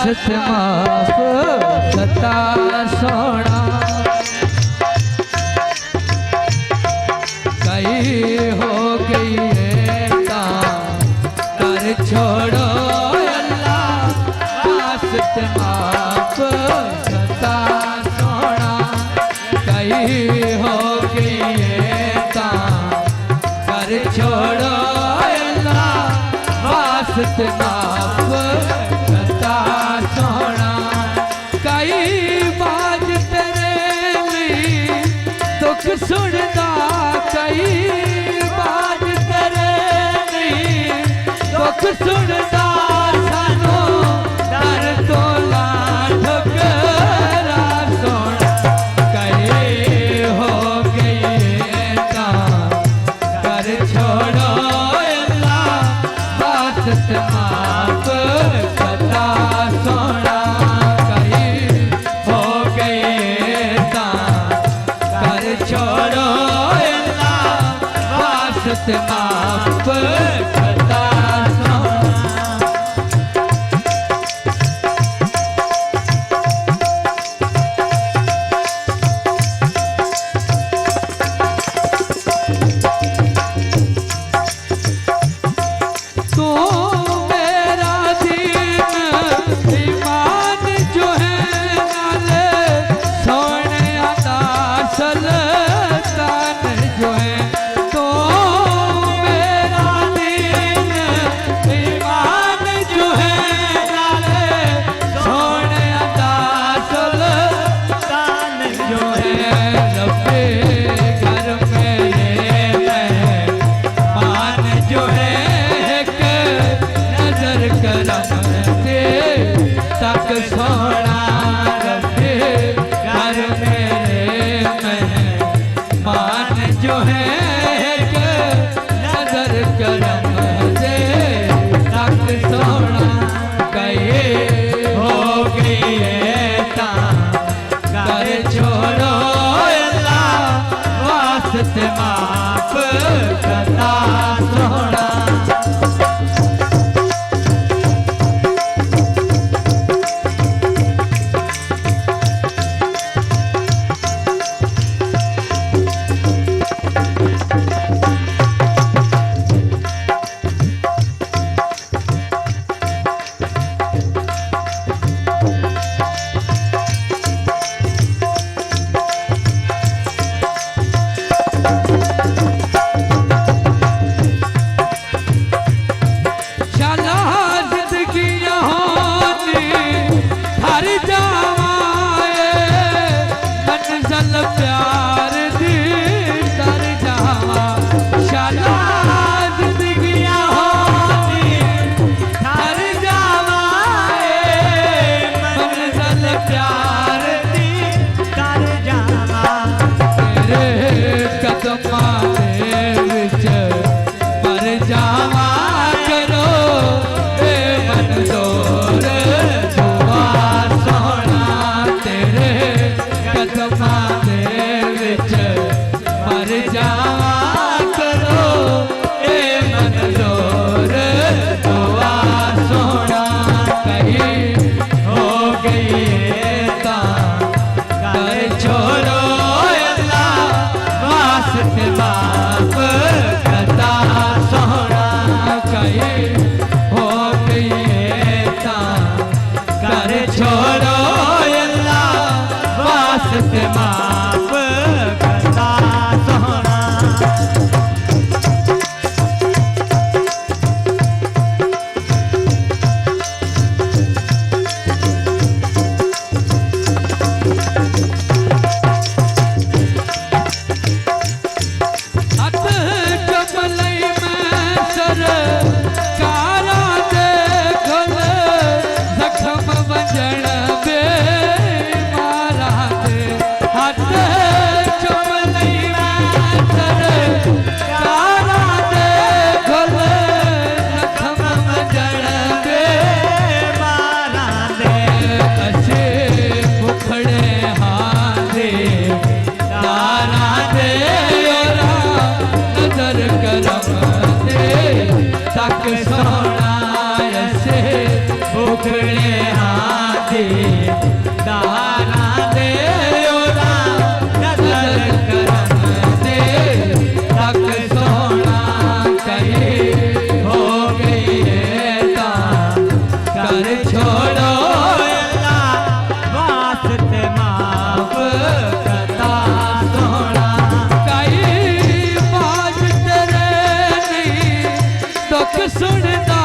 वास्ते माफ सता सोना कई हो गई है कर छोड़ो अल्लाह वास्ते माफ सता सोना कई हो गई है कर छोड़ो अल्लाह वास्ते माफ सता सोना कई बाज तेरे लिए दुख सुनदा कई बाज तेरे लिए दुख सुनदा सानू डर तो ला ठुकरा सोना कई हो गई कर छोड़ो अल्लाह वास्ते माफ सता सोना कई हो गई कर छोड़ो अल्लाह वास्ते माफ सता सोना तू मेरा दीन ईमान जो है नाले सोने आता सल्तान जो है तो मेरा दीन ईमान जो है नाले सोने आता सल्तान जो है रब्बे घर में ये मान जो है नजर करम से तक सोना रब्बे घर मेरे मान जो है नजर करम से तक सोना कहे हो गई कर छोड़ो अल्लाह वास्ते माफ सता सोना प्यार दी कर जावा शाला जिंदगियां होनी कर जावा मंजिल प्यार दी कर जावा तेरे कदमां दे विच मर जावा करो ए मंजूर दुआ सोना तेरे कदमां मर जावा करो ए मंजूर दुआ सोना कहीं हो गई कर छोड़ो अल्लाह वास्ते माफ सता सोना कहीं हो गई कर छोड़ो अल्लाह वास्ते माफ सता सोना तक सोना से उखड़े हाँ दारा दे ओरा नजर करन दे तक सोना कहीं हो गई है ता कर छोड़ो अल्लाह वास्ते माफ करता सोना कई बात तेरे नी दुख सुनदा